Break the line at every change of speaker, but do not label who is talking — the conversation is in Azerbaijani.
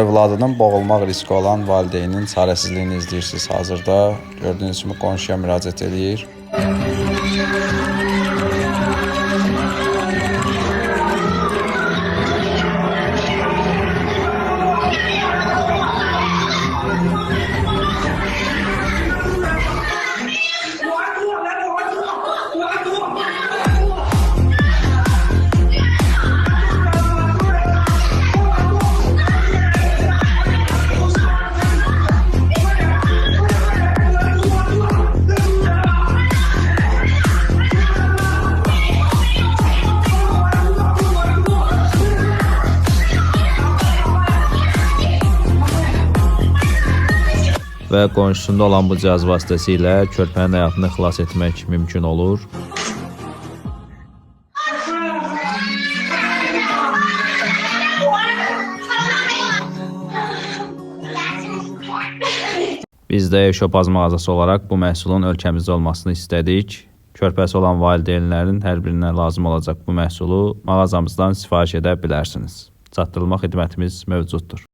övladının boğulmaq riski olan valideynin çarəsizliyini izləyirsiniz hazırda. Gördüyünüz kimi qonşuya müraciət edir.
Və qonşusunda olan bu cihaz vasitəsilə körpənin həyatını xilas etmək mümkün olur. Biz də Eşopaz mağazası olaraq bu məhsulun ölkəmizdə olmasını istədik. Körpəsi olan valideynlərin hər birinə lazım olacaq bu məhsulu mağazamızdan sifariş edə bilərsiniz. Çatdırılma xidmətimiz mövcuddur.